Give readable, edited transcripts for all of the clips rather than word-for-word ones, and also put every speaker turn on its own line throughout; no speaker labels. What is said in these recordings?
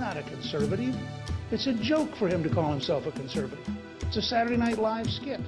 not a conservative. It's a joke for him to call himself a conservative. It's a Saturday Night Live skit.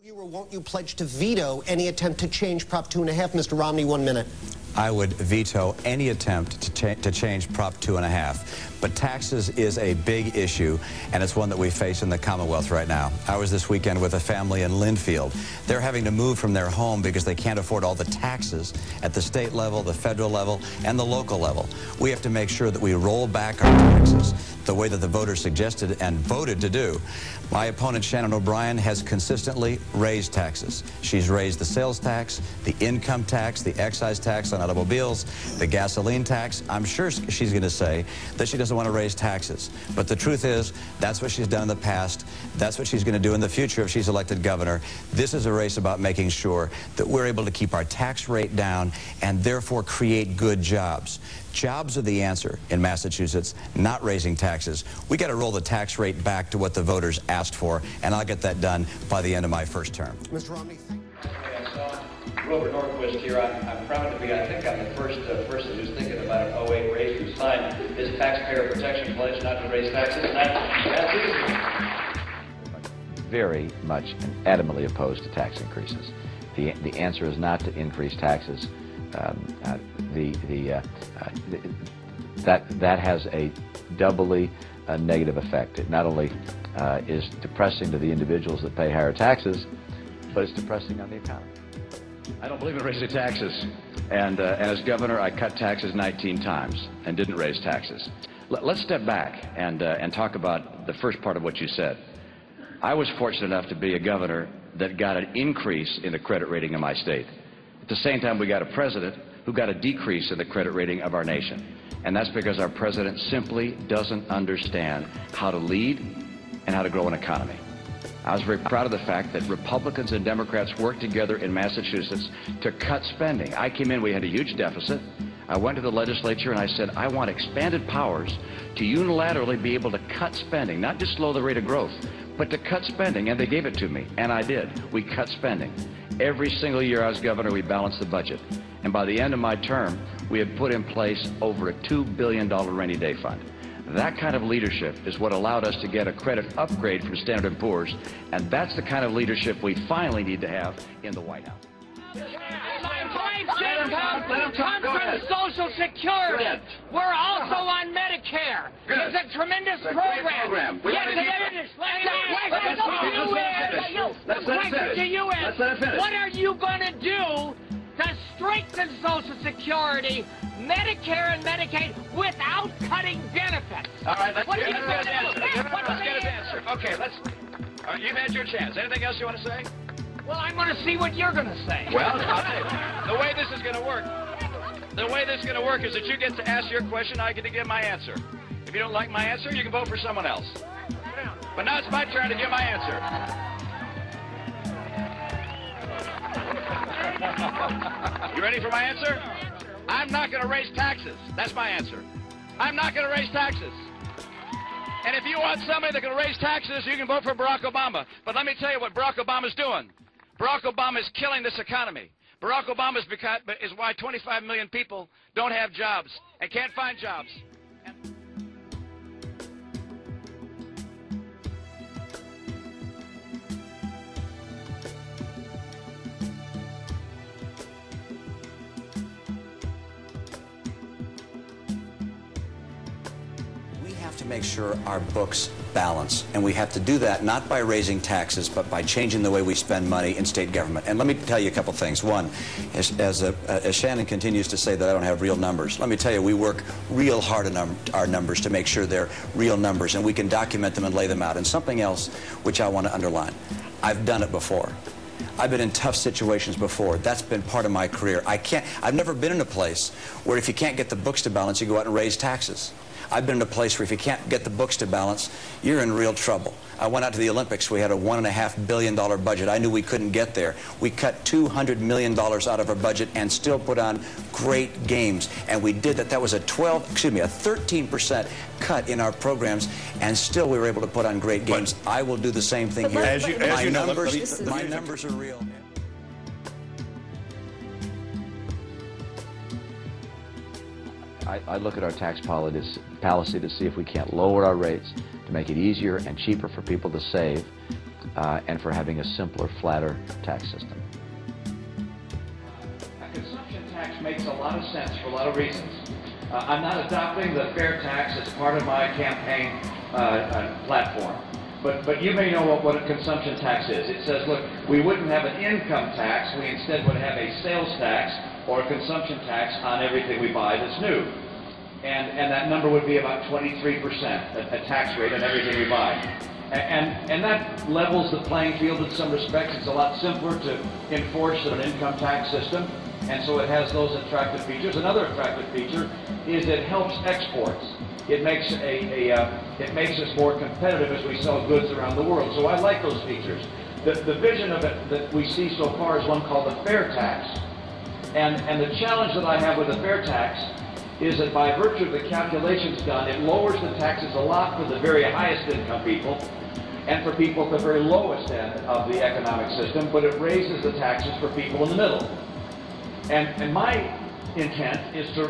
You or won't you pledge to veto any attempt to change Prop 2.5? Mr. Romney, 1 minute.
I would veto any attempt to change Prop 2.5. But taxes is a big issue, and it's one that we face in the Commonwealth right now. I was this weekend with a family in Linfield. They're having to move from their home because they can't afford all the taxes at the state level, the federal level, and the local level. We have to make sure that we roll back our taxes the way that the voters suggested and voted to do. My opponent, Shannon O'Brien, has consistently raised taxes. She's raised the sales tax, the income tax, the excise tax on automobiles, the gasoline tax. I'm sure she's going to say that she doesn't want to raise taxes. But the truth is, that's what she's done in the past. That's what she's going to do in the future if she's elected governor. This is a race about making sure that we're able to keep our tax rate down and therefore create good jobs. Jobs are the answer in Massachusetts, not raising taxes. We got to roll the tax rate back to what the voters asked for, and I'll get that done by the end of my first term.
Mr. Romney.
Robert Norquist here. I'm proud to be, I think I'm the first person who's thinking about an 08 raise who signed his taxpayer protection pledge not to raise taxes. That's easy.
Very much and adamantly opposed to tax increases. The answer is not to increase taxes. That has a doubly negative effect. It not only is depressing to the individuals that pay higher taxes, but it's depressing on the economy.
I don't believe in raising taxes, and as governor, I cut taxes 19 times and didn't raise taxes. Let's step back and talk about the first part of what you said. I was fortunate enough to be a governor that got an increase in the credit rating in my state. At the same time, we got a president who got a decrease in the credit rating of our nation. And that's because our president simply doesn't understand how to lead and how to grow an economy. I was very proud of the fact that Republicans and Democrats worked together in Massachusetts to cut spending. I came in, we had a huge deficit. I went to the legislature and I said, I want expanded powers to unilaterally be able to cut spending, not just slow the rate of growth, but to cut spending, and they gave it to me, and I did. We cut spending. Every single year I was governor, we balanced the budget. And by the end of my term, we had put in place over a $2 billion rainy day fund. That kind of leadership is what allowed us to get a credit upgrade from Standard & Poor's, and that's the kind of leadership we finally need to have in the White House.
Come from Social Security. We're also on Medicare. It's a tremendous program. Yes, it is. The question to you is, what are you going to do to strengthen Social Security, Medicare, and Medicaid without cutting benefits?
All right, let's get his answer. Okay, you've had your chance. Anything else you want to say?
Well, I'm going to see what you're going to say.
Well, I'll tell you, the way this is going to work is that you get to ask your question, I get to give my answer. If you don't like my answer, you can vote for someone else. But now it's my turn to give my answer. You ready for my answer? I'm not going to raise taxes. That's my answer. I'm not going to raise taxes. And if you want somebody that can raise taxes, you can vote for Barack Obama. But let me tell you what Barack Obama's doing. Barack Obama is killing this economy. Barack Obama is why 25 million people don't have jobs and can't find jobs.
To make sure our books balance, and we have to do that not by raising taxes but by changing the way we spend money in state government. And let me tell you a couple things. One, as Shannon continues to say that I don't have real numbers, let me tell you we work real hard on our numbers to make sure they're real numbers, and we can document them and lay them out. And something else which I want to underline, I've done it before. I've been in tough situations before. That's been part of my career. I've never been in a place where if you can't get the books to balance, you go out and raise taxes. I've been in a place where if you can't get the books to balance, you're in real trouble. I went out to the Olympics. We had a $1.5 billion budget. I knew we couldn't get there. We cut $200 million out of our budget and still put on great games. And we did that. That was a 13% cut in our programs, and still we were able to put on great games. I will do the same thing here. My numbers are real.
I look at our tax policy to see if we can't lower our rates to make it easier and cheaper for people to save and for having a simpler, flatter tax system.
A consumption tax makes a lot of sense for a lot of reasons. I'm not adopting the fair tax as part of my campaign platform. But you may know what a consumption tax is. It says, look, we wouldn't have an income tax. We instead would have a sales tax or a consumption tax on everything we buy that's new. And that number would be about 23%, a tax rate on everything we buy. And that levels the playing field in some respects. It's a lot simpler to enforce than an income tax system, and so it has those attractive features. Another attractive feature is it helps exports. It makes us more competitive as we sell goods around the world. So I like those features. The vision of it that we see so far is one called the fair tax. And the challenge that I have with the fair tax is that by virtue of the calculations done, it lowers the taxes a lot for the very highest income people and for people at the very lowest end of the economic system, but it raises the taxes for people in the middle. And my intent is to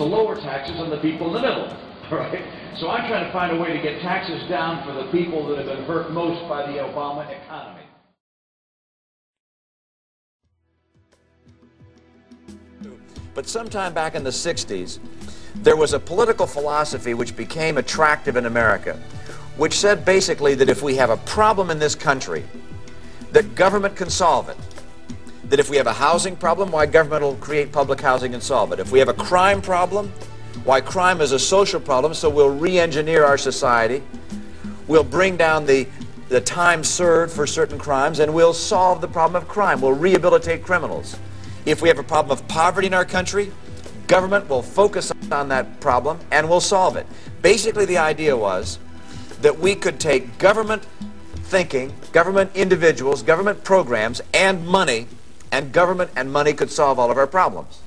lower taxes on the people in the middle, right? So I'm trying to find a way to get taxes down for the people that have been hurt most by the Obama economy.
But sometime back in the 60s, there was a political philosophy which became attractive in America, which said basically that if we have a problem in this country, that government can solve it. That if we have a housing problem, why government will create public housing and solve it. If we have a crime problem, why crime is a social problem, so we'll re-engineer our society. We'll bring down the time served for certain crimes, and we'll solve the problem of crime. We'll rehabilitate criminals. If we have a problem of poverty in our country, government will focus on that problem and will solve it. Basically, the idea was that we could take government thinking, government individuals, government programs, and money, and government and money could solve all of our problems.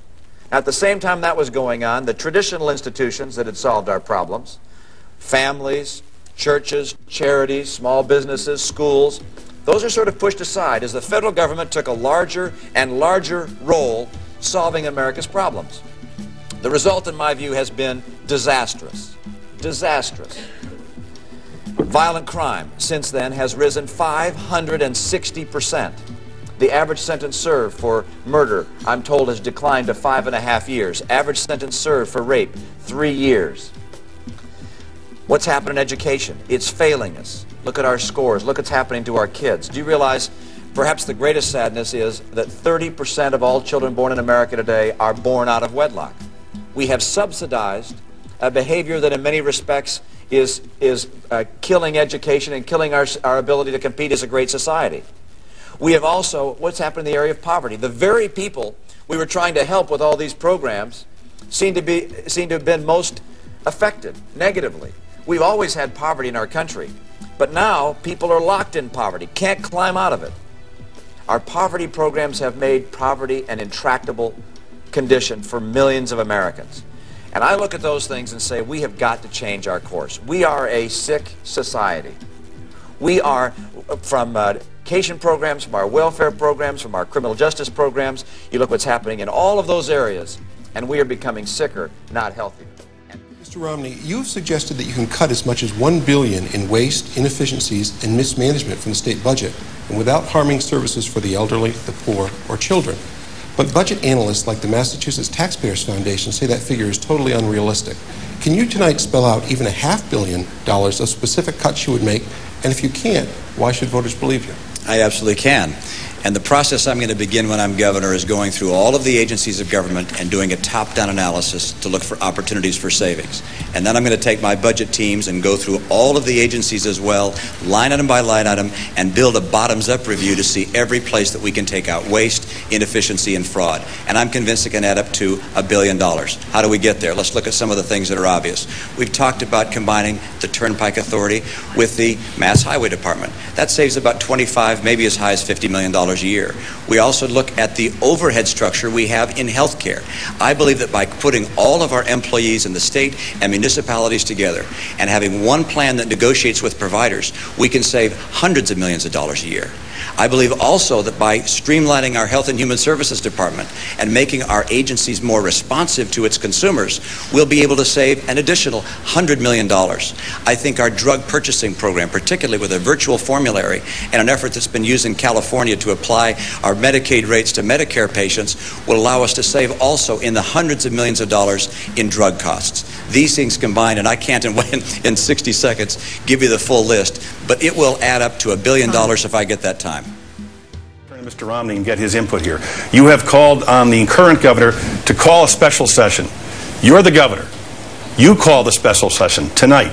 Now, at the same time that was going on, the traditional institutions that had solved our problems, families, churches, charities, small businesses, schools, those are sort of pushed aside as the federal government took a larger and larger role solving America's problems. The result, in my view, has been disastrous. Disastrous. Violent crime since then has risen 560%. The average sentence served for murder, I'm told, has declined to 5.5 years. Average sentence served for rape, 3 years. What's happened in education? It's failing us. Look at our scores. Look what's happening to our kids. Do you realize perhaps the greatest sadness is that 30% of all children born in America today are born out of wedlock? We have subsidized a behavior that in many respects is killing education and killing our ability to compete as a great society. We have also, what's happened in the area of poverty? The very people we were trying to help with all these programs seem to have been most affected negatively. We've always had poverty in our country, but now people are locked in poverty, can't climb out of it. Our poverty programs have made poverty an intractable condition for millions of Americans. And I look at those things and say, we have got to change our course. We are a sick society. We are, from education programs, from our welfare programs, from our criminal justice programs, you look what's happening in all of those areas, and we are becoming sicker, not healthier.
Mr. Romney, you've suggested that you can cut as much as $1 billion in waste, inefficiencies, and mismanagement from the state budget, and without harming services for the elderly, the poor, or children. But budget analysts like the Massachusetts Taxpayers Foundation say that figure is totally unrealistic. Can you tonight spell out even $500 million of specific cuts you would make? And if you can't, why should voters believe you?
I absolutely can. And the process I'm going to begin when I'm governor is going through all of the agencies of government and doing a top-down analysis to look for opportunities for savings. And then I'm going to take my budget teams and go through all of the agencies as well, line item by line item, and build a bottoms-up review to see every place that we can take out waste, inefficiency, and fraud. And I'm convinced it can add up to $1 billion. How do we get there? Let's look at some of the things that are obvious. We've talked about combining the Turnpike Authority with the Mass Highway Department. That saves about 25, maybe as high as $50 million a year. We also look at the overhead structure we have in health care. I believe that by putting all of our employees in the state and municipalities together and having one plan that negotiates with providers, we can save hundreds of millions of dollars a year. I believe also that by streamlining our Health and Human Services Department and making our agencies more responsive to its consumers, we'll be able to save an additional $100 million. I think our drug purchasing program, particularly with a virtual formulary and an effort that's been used in California to apply our Medicaid rates to Medicare patients, will allow us to save also in the hundreds of millions of dollars in drug costs. These things combined, and I can't in 60 seconds give you the full list, but it will add up to $1 billion if I get that time.
Turn to Mr. Romney and get his input here. You have called on the current governor to call a special session. You're the governor. You call the special session tonight.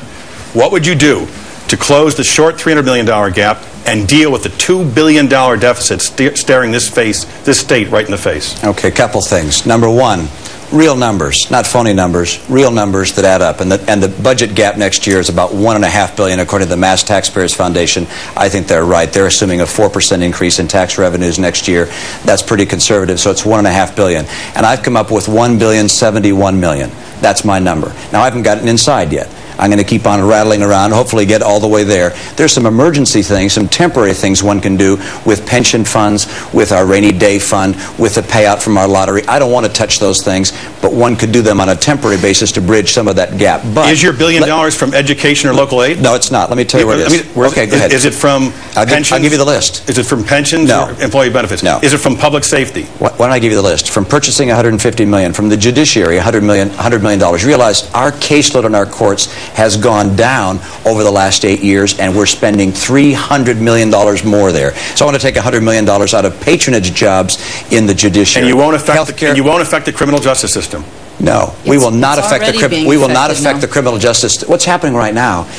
What would you do to close the short $300 million gap and deal with the $2 billion deficit staring this state right in the face?
Okay, a couple things. Number one, real numbers, not phony numbers, real numbers that add up. And the budget gap next year is about $1.5 billion according to the Mass Taxpayers Foundation. I think they're right. They're assuming a 4% increase in tax revenues next year. That's pretty conservative, so it's $1.5 billion. And I've come up with $1.071 billion. That's my number. Now, I haven't gotten inside yet. I'm going to keep on rattling around, hopefully get all the way there. There's some emergency things, some temporary things one can do with pension funds, with our rainy day fund, with the payout from our lottery. I don't want to touch those things, but one could do them on a temporary basis to bridge some of that gap. But
is your $1 billion from education or local aid?
No, it's not. Let me tell you where it is.
Okay, go ahead. Is it from pensions?
I'll give you the list.
Is it from pensions or employee benefits?
No.
Is it from public safety?
Why don't I give you the list? From purchasing $150 million, from the judiciary $100 million. Realize our caseload in our courts has gone down over the last 8 years, and we're spending $300 million more there. So I want to take $100 million out of patronage jobs in the judiciary.
And you won't affect the criminal justice system.
No, we will not affect the criminal justice. What's happening right now,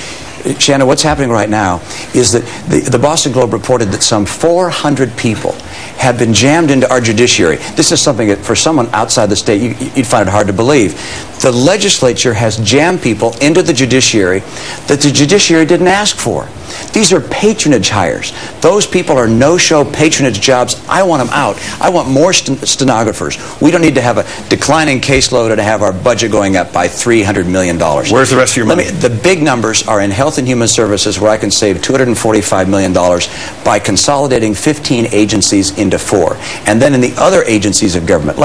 Shannon, what's happening right now is that the Boston Globe reported that some 400 people have been jammed into our judiciary. This is something that for someone outside the state, you'd find it hard to believe. The legislature has jammed people into the judiciary that the judiciary didn't ask for. These are patronage hires. Those people are no-show patronage jobs. I want them out. I want more stenographers. We don't need to have a declining caseload and have our budget going up by $300 million.
Where's the rest of your money?
The big numbers are in Health and Human Services, where I can save $245 million by consolidating 15 agencies into 4. And then in the other agencies of government.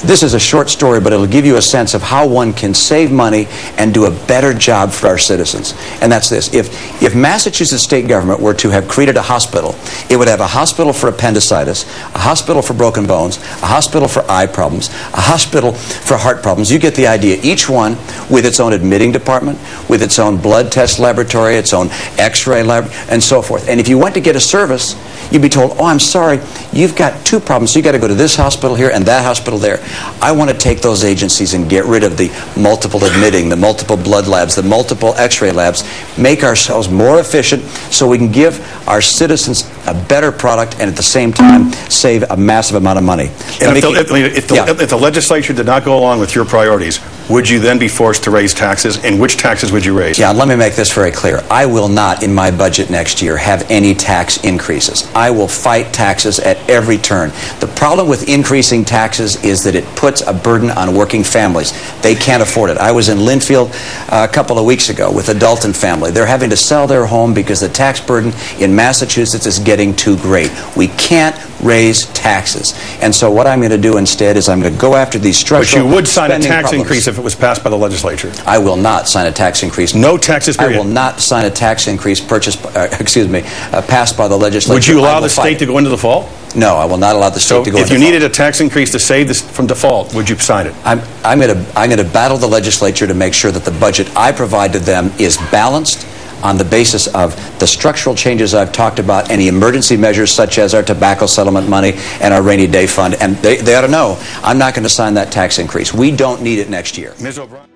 This is a short story, but it'll give you a sense of how one can save money and do a better job for our citizens. And that's this. If Massachusetts state government were to have created a hospital, it would have a hospital for appendicitis, a hospital for broken bones, a hospital for eye problems, a hospital for heart problems. You get the idea. Each one with its own admitting department, with its own blood test laboratory, its own x-ray lab, and so forth. And if you went to get a service, you'd be told, oh, I'm sorry, you've got 2 problems, so you've got to go to this hospital here and that hospital there. I want to take those agencies and get rid of the multiple admitting, the multiple blood labs, the multiple x-ray labs, make ourselves more efficient so we can give our citizens a better product and at the same time save a massive amount of money.
And if the legislature did not go along with your priorities, would you then be forced to raise taxes, and which taxes would you raise?
Yeah, let me make this very clear. I will not, in my budget next year, have any tax increases. I will fight taxes at every turn. The problem with increasing taxes is that it puts a burden on working families. They can't afford it. I was in Linfield a couple of weeks ago with a Dalton family. They're having to sell their home because the tax burden in Massachusetts is getting too great. We can't raise taxes. And so what I'm going to do instead is I'm going to go after these structural
But you would sign a tax
problems.
increase if it was passed by the legislature.
I will not sign a tax increase.
No taxes, period.
I will not sign a tax increase passed by the legislature.
Would you allow the state to go into default?
No, I will not allow the state to go into default.
So if you needed a tax increase to save this from default, would you sign it?
I'm going to battle the legislature to make sure that the budget I provide to them is balanced on the basis of the structural changes I've talked about, any emergency measures such as our tobacco settlement money and our rainy day fund. And they ought to know I'm not going to sign that tax increase. We don't need it next year.
Ms. O'Brien.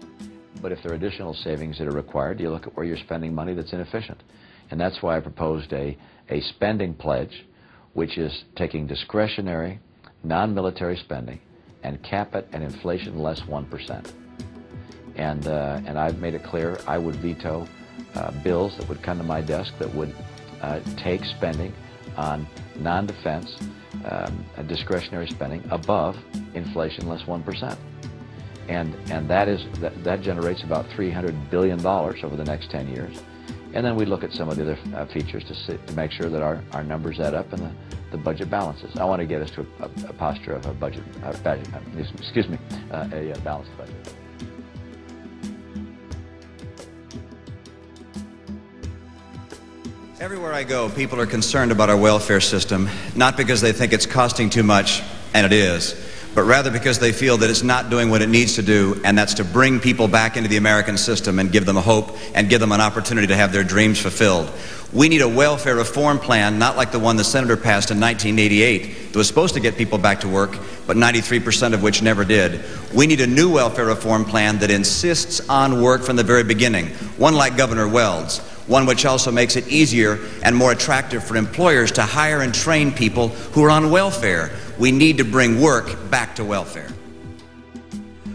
But if there are additional savings that are required, you look at where you're spending money that's inefficient. And that's why I proposed a spending pledge, which is taking discretionary, non-military spending and cap it at inflation less 1%. And I've made it clear I would veto bills that would come to my desk that would take spending on non-defense discretionary spending above inflation less 1%. And that generates about $300 billion over the next 10 years. And then we look at some of the other features to make sure that our numbers add up and the budget balances. I want to get us to a posture of a budget, a balanced budget.
Everywhere I go, people are concerned about our welfare system, not because they think it's costing too much, and it is, but rather because they feel that it's not doing what it needs to do, and that's to bring people back into the American system and give them a hope and give them an opportunity to have their dreams fulfilled. We need a welfare reform plan, not like the one the senator passed in 1988 that was supposed to get people back to work, but 93% of which never did. We need a new welfare reform plan that insists on work from the very beginning, one like Governor Weld's, one which also makes it easier and more attractive for employers to hire and train people who are on welfare. We need to bring work back to welfare.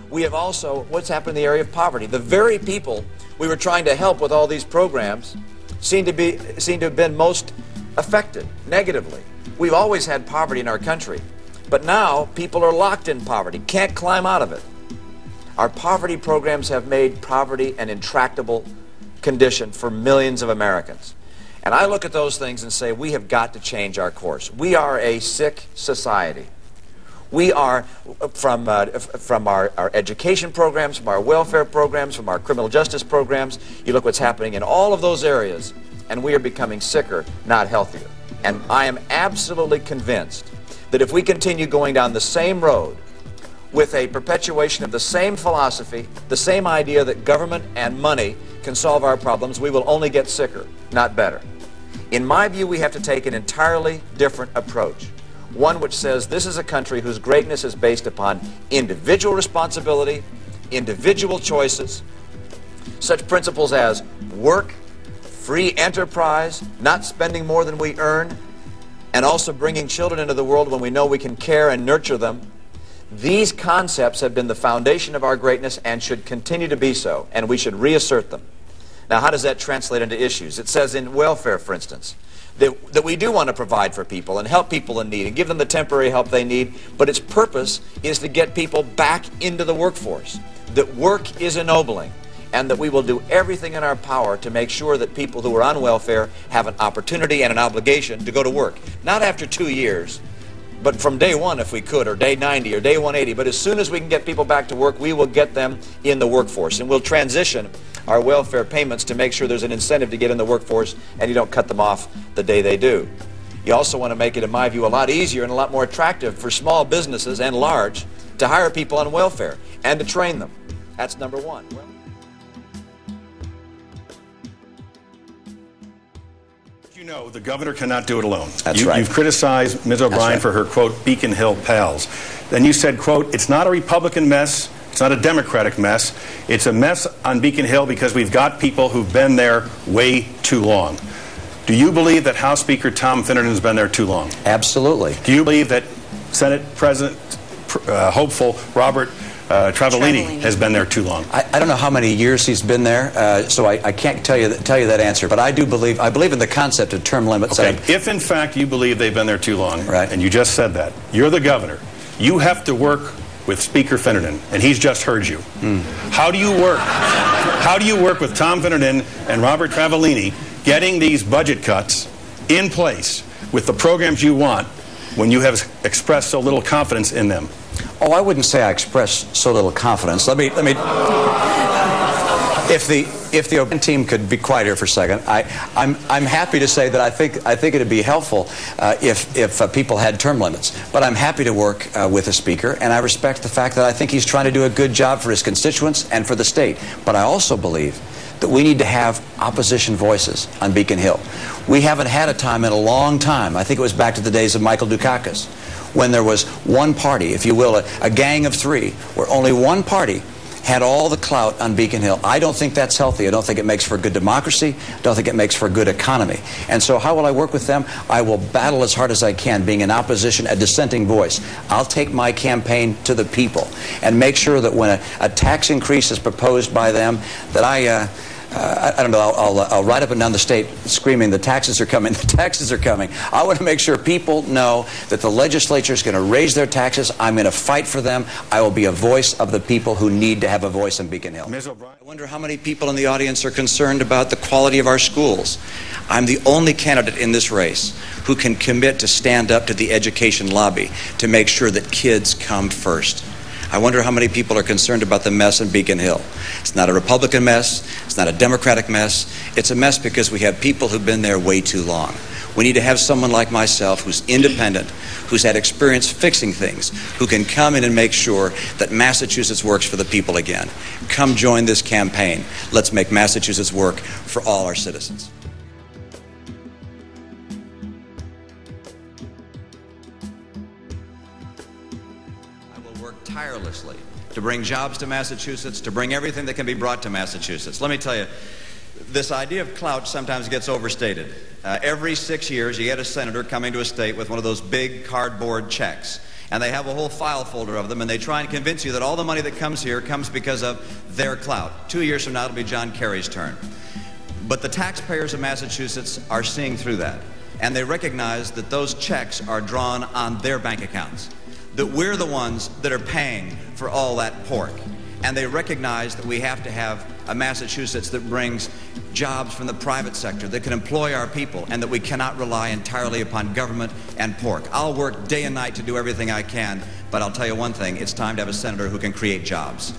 We have also, what's happened in the area of poverty? The very people we were trying to help with all these programs seem to have been most affected negatively. We've always had poverty in our country, but now people are locked in poverty, can't climb out of it. Our poverty programs have made poverty an intractable condition for millions of Americans. And I look at those things and say, we have got to change our course. We are a sick society. We are, from our education programs, from our welfare programs, from our criminal justice programs, you look what's happening in all of those areas, and we are becoming sicker, not healthier. And I am absolutely convinced that if we continue going down the same road with a perpetuation of the same philosophy, the same idea that government and money can solve our problems, we will only get sicker, not better. In my view, we have to take an entirely different approach. One which says this is a country whose greatness is based upon individual responsibility, individual choices, such principles as work, free enterprise, not spending more than we earn, and also bringing children into the world when we know we can care and nurture them. These concepts have been the foundation of our greatness and should continue to be so, and we should reassert them. Now, how does that translate into issues? It says in welfare, for instance, that we do want to provide for people and help people in need and give them the temporary help they need, but its purpose is to get people back into the workforce, that work is ennobling, and that we will do everything in our power to make sure that people who are on welfare have an opportunity and an obligation to go to work. Not after 2 years, but from day one if we could, or day 90, or day 180. But as soon as we can get people back to work, we will get them in the workforce. And we'll transition our welfare payments to make sure there's an incentive to get in the workforce and you don't cut them off the day they do. You also want to make it, in my view, a lot easier and a lot more attractive for small businesses and large to hire people on welfare and to train them. That's number one.
You know, the governor cannot do it alone.
That's right.
You've criticized Ms. O'Brien for her, quote, Beacon Hill pals. Then you said, quote, it's not a Republican mess, it's not a Democratic mess, it's a mess on Beacon Hill because we've got people who've been there way too long. Do you believe that House Speaker Tom Finnerton has been there too long?
Absolutely.
Do you believe that Senate President hopeful Robert Travellini has been there too long.
I don't know how many years he's been there, so I can't tell you that answer. But I believe in the concept of term limits.
Okay. If in fact you believe they've been there too long,
right,
and you just said that, you're the governor. You have to work with Speaker Finnerton, and he's just heard you. How do you work? How do you work with Tom Finnerton and Robert Travellini getting these budget cuts in place with the programs you want when you have expressed so little confidence in them?
Oh, I wouldn't say I express so little confidence. Let me. If the open team could be quiet here for a second, I'm happy to say that I think it'd be helpful if people had term limits. But I'm happy to work with the Speaker, and I respect the fact that I think he's trying to do a good job for his constituents and for the state. But I also believe that we need to have opposition voices on Beacon Hill. We haven't had a time in a long time, I think it was back to the days of Michael Dukakis, when there was one party, if you will, a gang of three, where only one party had all the clout on Beacon Hill. I don't think that's healthy. I don't think it makes for a good democracy. I don't think it makes for a good economy. And so how will I work with them? I will battle as hard as I can, being an opposition, a dissenting voice. I'll take my campaign to the people and make sure that when a tax increase is proposed by them, that I don't know, I'll ride up and down the state screaming, the taxes are coming, the taxes are coming. I want to make sure people know that the legislature is going to raise their taxes. I'm going to fight for them. I will be a voice of the people who need to have a voice in Beacon Hill.
Ms. O'Brien.
I wonder how many people in the audience are concerned about the quality of our schools. I'm the only candidate in this race who can commit to stand up to the education lobby to make sure that kids come first. I wonder how many people are concerned about the mess in Beacon Hill. It's not a Republican mess. It's not a Democratic mess. It's a mess because we have people who've been there way too long. We need to have someone like myself who's independent, who's had experience fixing things, who can come in and make sure that Massachusetts works for the people again. Come join this campaign. Let's make Massachusetts work for all our citizens. Tirelessly to bring jobs to Massachusetts, to bring everything that can be brought to Massachusetts. Let me tell you, this idea of clout sometimes gets overstated. Every 6 years you get a senator coming to a state with one of those big cardboard checks, and they have a whole file folder of them, and they try and convince you that all the money that comes here comes because of their clout. 2 years from now it'll be John Kerry's turn. But the taxpayers of Massachusetts are seeing through that, and they recognize that those checks are drawn on their bank accounts, that we're the ones that are paying for all that pork. And they recognize that we have to have a Massachusetts that brings jobs from the private sector, that can employ our people, and that we cannot rely entirely upon government and pork. I'll work day and night to do everything I can, but I'll tell you one thing, it's time to have a senator who can create jobs.